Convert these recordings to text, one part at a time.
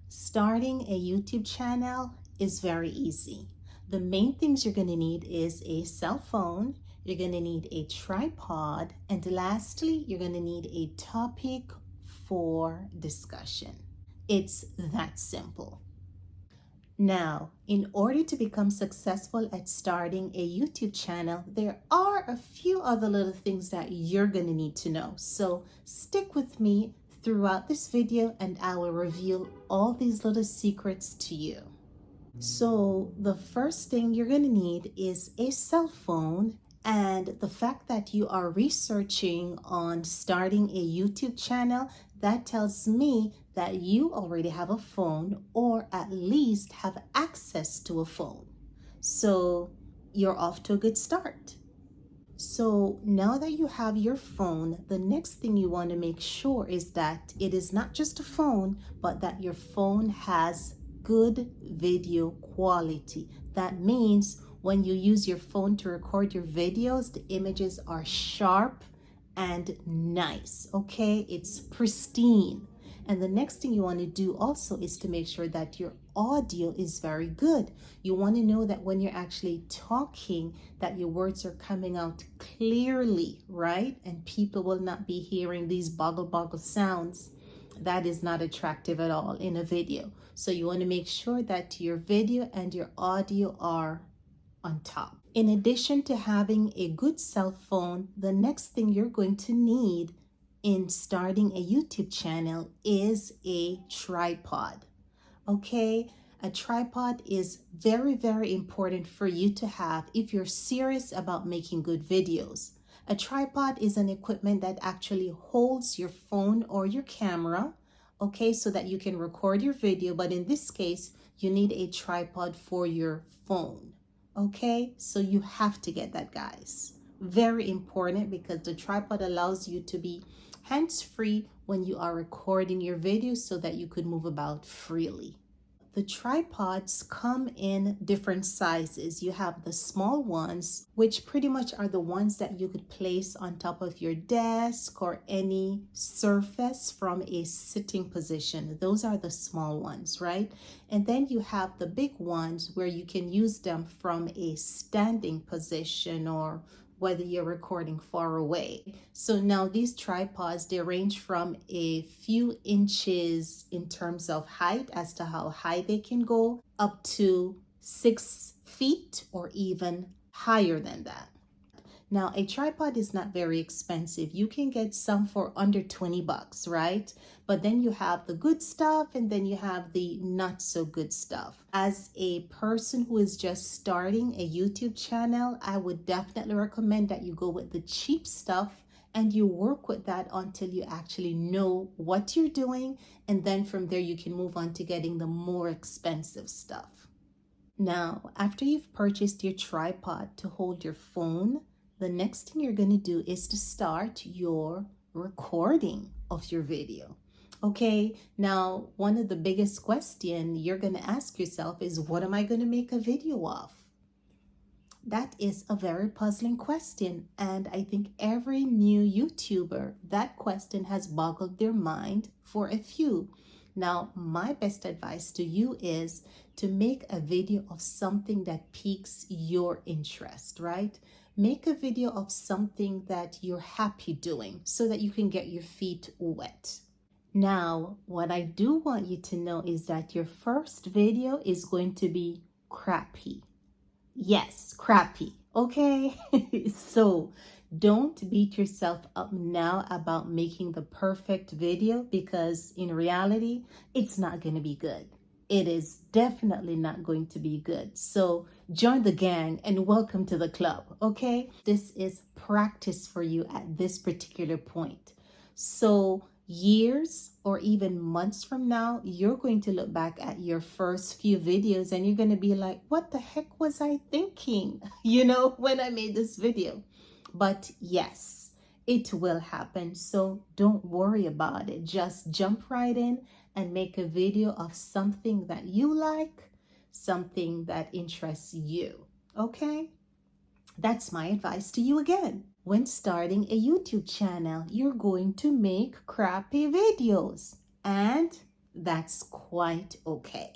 Starting a YouTube channel is very easy. The main things you're going to need is a cell phone, you're going to need a tripod, and lastly, you're going to need a topic for discussion. It's that simple. Now, in order to become successful at starting a YouTube channel, there are a few other little things that you're going to need to know. So stick with me throughout this video and I will reveal all these little secrets to you. So the first thing you're going to need is a cell phone, and the fact that you are researching on starting a YouTube channel, that tells me that you already have a phone or at least have access to a phone. So you're off to a good start. So now that you have your phone, the next thing you want to make sure is that it is not just a phone, but that your phone has good video quality. That means when you use your phone to record your videos, the images are sharp and nice, okay? It's pristine. And the next thing you want to do also is to make sure that your audio is very good. You want to know that when you're actually talking, that your words are coming out clearly, right? And people will not be hearing these boggle sounds. That is not attractive at all in a video. So you want to make sure that your video and your audio are on top. In addition to having a good cell phone, the next thing you're going to need in starting a YouTube channel is a tripod. Okay, a tripod is very important for you to have if you're serious about making good videos. A tripod is an equipment that actually holds your phone or your camera, okay, so that you can record your video. But in this case, you need a tripod for your phone. Okay, so you have to get that, guys. Very important, because the tripod allows you to be hands-free when you are recording your videos so that you could move about freely. The tripods come in different sizes. You have the small ones, which pretty much are the ones that you could place on top of your desk or any surface from a sitting position. Those are the small ones, right? And then you have the big ones where you can use them from a standing position or whether you're recording far away. So now these tripods, they range from a few inches in terms of height as to how high they can go, up to 6 feet or even higher than that. Now, a tripod is not very expensive. You can get some for under 20 bucks, right? But then you have the good stuff and then you have the not so good stuff. As a person who is just starting a YouTube channel, I would definitely recommend that you go with the cheap stuff and you work with that until you actually know what you're doing. And then from there, you can move on to getting the more expensive stuff. Now, after you've purchased your tripod to hold your phone, the next thing you're going to do is to start your recording of your video. Okay, now one of the biggest questions you're going to ask yourself is, what am I going to make a video of? That is a very puzzling question, and I think every new YouTuber, that question has boggled their mind for a few. Now, my best advice to you is to make a video of something that piques your interest, right? Make a video of something that you're happy doing so that you can get your feet wet. Now, what I do want you to know is that your first video is going to be crappy. Yes, crappy, okay? So don't beat yourself up now about making the perfect video, because in reality, it's not going to be good. It is definitely not going to be good. So join the gang and welcome to the club, okay? This is practice for you at this particular point. So years or even months from now, you're going to look back at your first few videos and you're going to be like, what the heck was I thinking, when I made this video? But yes, it will happen. So don't worry about it. Just jump right in and make a video of something that you like, something that interests you. Okay? That's my advice to you again. When starting a YouTube channel, you're going to make crappy videos. And that's quite okay.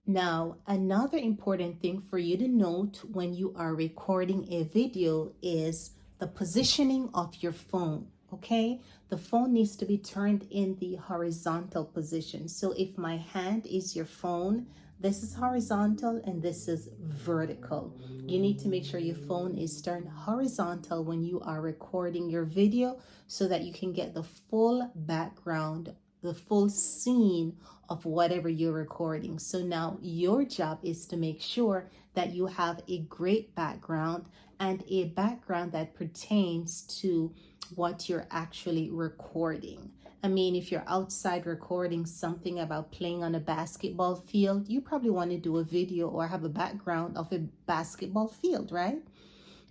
Now, another important thing for you to note when you are recording a video is the positioning of your phone, okay? The phone needs to be turned in the horizontal position. So if my hand is your phone, this is horizontal and this is vertical. You need to make sure your phone is turned horizontal when you are recording your video so that you can get the full background, the full scene of whatever you're recording. So now your job is to make sure that you have a great background and a background that pertains to what you're actually recording. I mean, if you're outside recording something about playing on a basketball field, you probably want to do a video or have a background of a basketball field, right?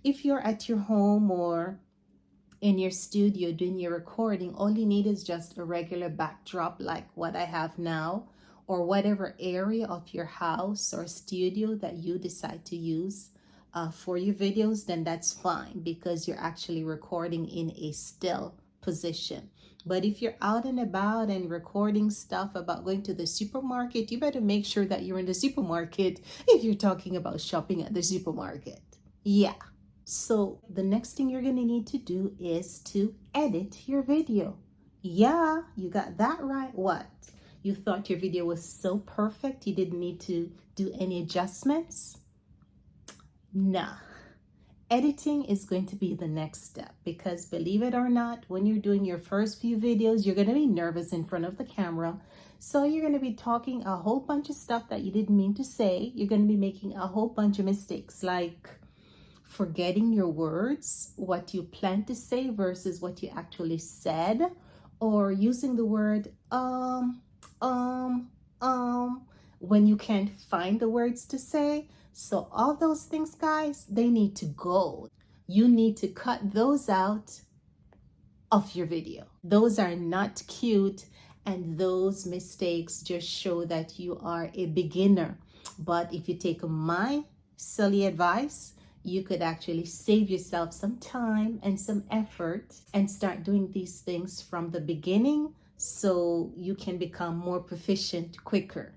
If you're at your home or in your studio doing your recording, all you need is just a regular backdrop like what I have now, or whatever area of your house or studio that you decide to use for your videos, then that's fine because you're actually recording in a still position. But if you're out and about and recording stuff about going to the supermarket, you better make sure that you're in the supermarket if you're talking about shopping at the supermarket. Yeah. So the next thing you're going to need to do is to edit your video. Yeah, you got that right. What? You thought your video was so perfect you didn't need to do any adjustments? Nah. Editing is going to be the next step because believe it or not, when you're doing your first few videos, you're going to be nervous in front of the camera. So you're going to be talking a whole bunch of stuff that you didn't mean to say. You're going to be making a whole bunch of mistakes like forgetting your words, what you plan to say versus what you actually said, or using the word when you can't find the words to say. So all those things, guys, they need to go. You need to cut those out of your video. Those are not cute, and those mistakes just show that you are a beginner. But if you take my silly advice, you could actually save yourself some time and some effort and start doing these things from the beginning so you can become more proficient quicker.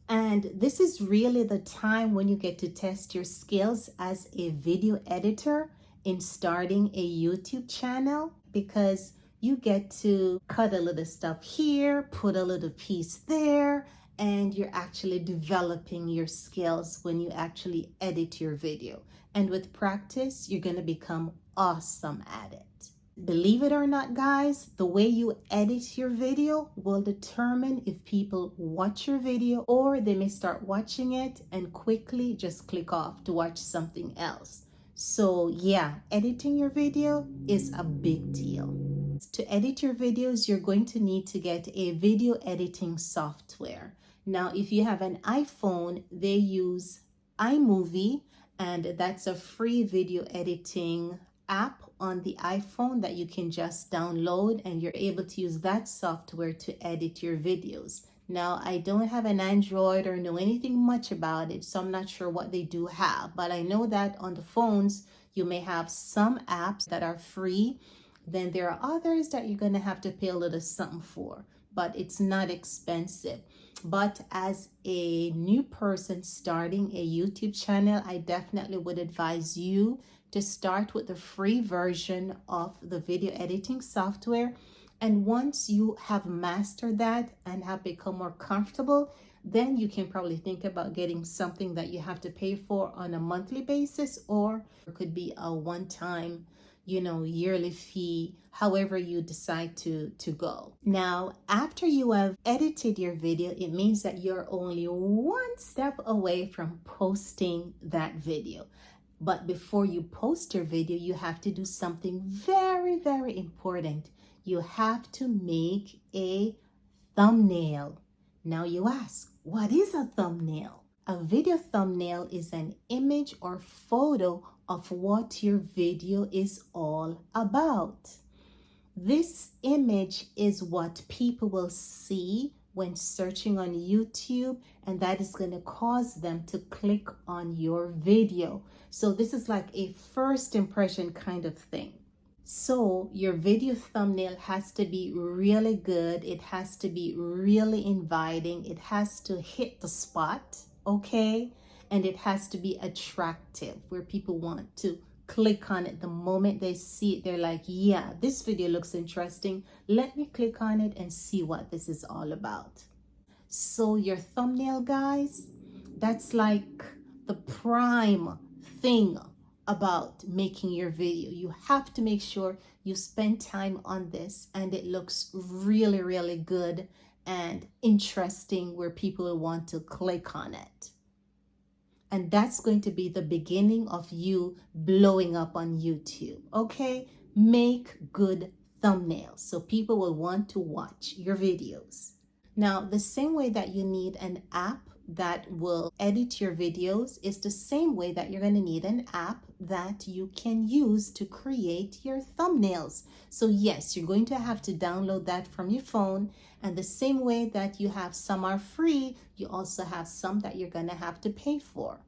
And this is really the time when you get to test your skills as a video editor in starting a YouTube channel, because you get to cut a little stuff here, put a little piece there, and you're actually developing your skills when you actually edit your video. And with practice, you're going to become awesome at it. Believe it or not, guys, the way you edit your video will determine if people watch your video, or they may start watching it and quickly just click off to watch something else. So yeah, editing your video is a big deal. To edit your videos, you're going to need to get a video editing software. Now, if you have an iPhone, they use iMovie, and that's a free video editing app on the iPhone that you can just download, and you're able to use that software to edit your videos. Now, I don't have an Android or know anything much about it, so I'm not sure what they do have, but I know that on the phones, you may have some apps that are free. Then there are others that you're going to have to pay a little something for, but it's not expensive. But as a new person starting a YouTube channel, I definitely would advise you to start with the free version of the video editing software. And once you have mastered that and have become more comfortable, then you can probably think about getting something that you have to pay for on a monthly basis, or it could be a one-time, yearly fee, however you decide to go. Now, after you have edited your video, it means that you're only one step away from posting that video. But before you post your video, you have to do something very, very important. You have to make a thumbnail. Now you ask, what is a thumbnail? A video thumbnail is an image or photo of what your video is all about. This image is what people will see when searching on YouTube, and that is going to cause them to click on your video. So this is like a first impression kind of thing. So your video thumbnail has to be really good. It has to be really inviting. It has to hit the spot, okay? And it has to be attractive where people want to click on it the moment they see it. They're like, yeah, this video looks interesting. Let me click on it and see what this is all about. So your thumbnail, guys, that's like the prime thing about making your video. You have to make sure you spend time on this and it looks really, really good and interesting where people will want to click on it. And that's going to be the beginning of you blowing up on YouTube, okay? Make good thumbnails so people will want to watch your videos. Now, the same way that you need an app that will edit your videos is the same way that you're going to need an app that you can use to create your thumbnails. So yes, you're going to have to download that from your phone. And the same way that you have some are free, you also have some that you're going to have to pay for.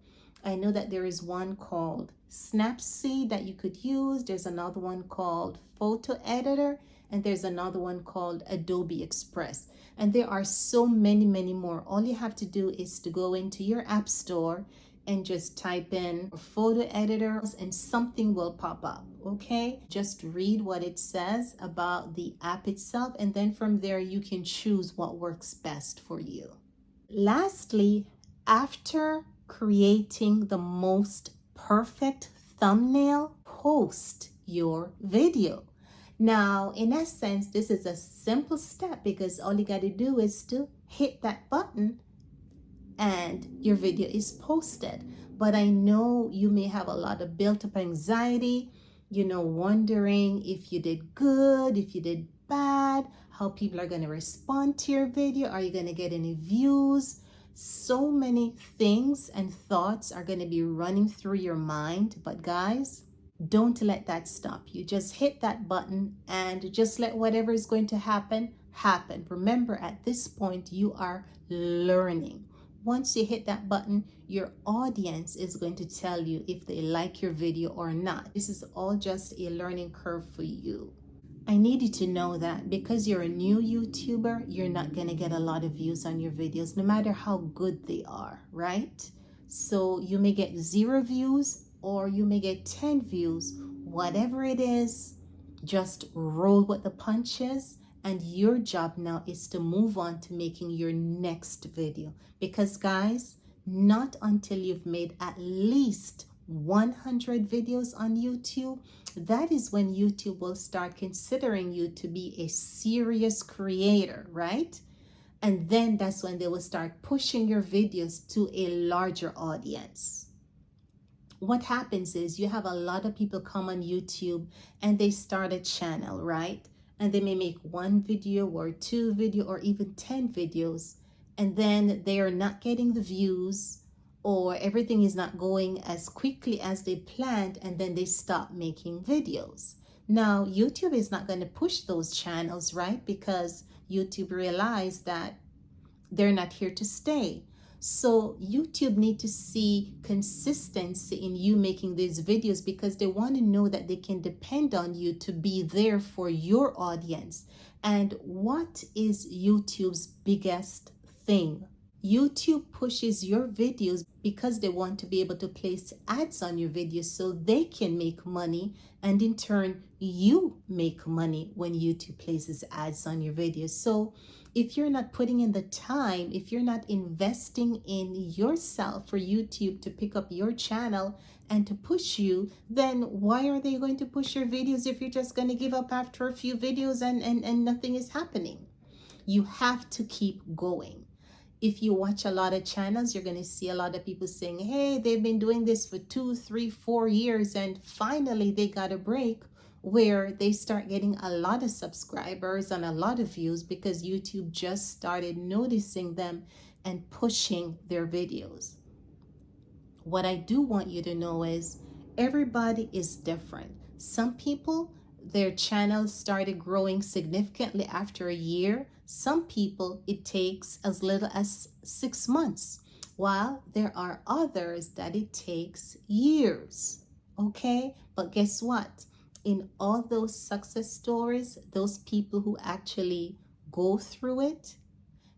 I know that there is one called Snapseed that you could use. There's another one called Photo Editor, and there's another one called Adobe Express. And there are so many more. All you have to do is to go into your app store and just type in photo editor and something will pop up, okay? Just read what it says about the app itself, and then from there you can choose what works best for you. Lastly, after creating the most perfect thumbnail, post your video. Now, in essence, this is a simple step because all you got to do is to hit that button and your video is posted. But I know you may have a lot of built up anxiety, wondering if you did good, if you did bad, how people are going to respond to your video. Are you going to get any views? So many things and thoughts are going to be running through your mind. But guys, don't let that stop you. Just hit that button and just let whatever is going to happen. Remember, at this point, you are learning. Once you hit that button, your audience is going to tell you if they like your video or not. This is all just a learning curve for you. I need you to know that because you're a new YouTuber, you're not going to get a lot of views on your videos, no matter how good they are, right? So you may get 0 views or you may get 10 views. Whatever it is, just roll with the punches. And your job now is to move on to making your next video. Because guys, not until you've made at least 100 videos on YouTube, that is when YouTube will start considering you to be a serious creator, right? And then that's when they will start pushing your videos to a larger audience. What happens is you have a lot of people come on YouTube and they start a channel, right? And they may make 1 video or 2 video or even 10 videos, and then they are not getting the views, or everything is not going as quickly as they planned, and then they stop making videos. Now, YouTube is not going to push those channels, right? Because YouTube realized that they're not here to stay. So YouTube need to see consistency in you making these videos because they want to know that they can depend on you to be there for your audience. And what is YouTube's biggest thing? YouTube pushes your videos because they want to be able to place ads on your videos so they can make money, and in turn you make money when YouTube places ads on your videos. So if you're not putting in the time, if you're not investing in yourself for YouTube to pick up your channel and to push you, then why are they going to push your videos if you're just going to give up after a few videos and nothing is happening? You have to keep going. If you watch a lot of channels, you're going to see a lot of people saying, hey, they've been doing this for 2, 3, 4 years and finally they got a break where they start getting a lot of subscribers and a lot of views because YouTube just started noticing them and pushing their videos. What I do want you to know is everybody is different. Some people, their channels started growing significantly after a year. Some people, it takes as little as 6 months, while there are others that it takes years. Okay, but guess what? in all those success stories, those people who actually go through it,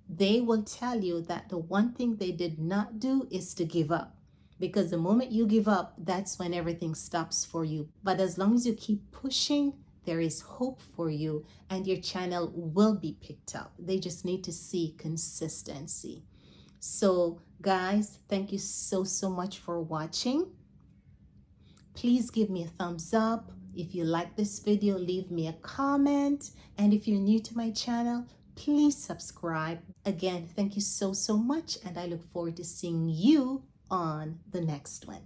they will tell you that the one thing they did not do is to give up. Because the moment you give up, that's when everything stops for you. But as long as you keep pushing, there is hope for you and your channel will be picked up. They just need to see consistency. So guys, thank you so much for watching. Please give me a thumbs up. If you like this video, leave me a comment. And if you're new to my channel, please subscribe. Again, thank you so much. And I look forward to seeing you on the next one.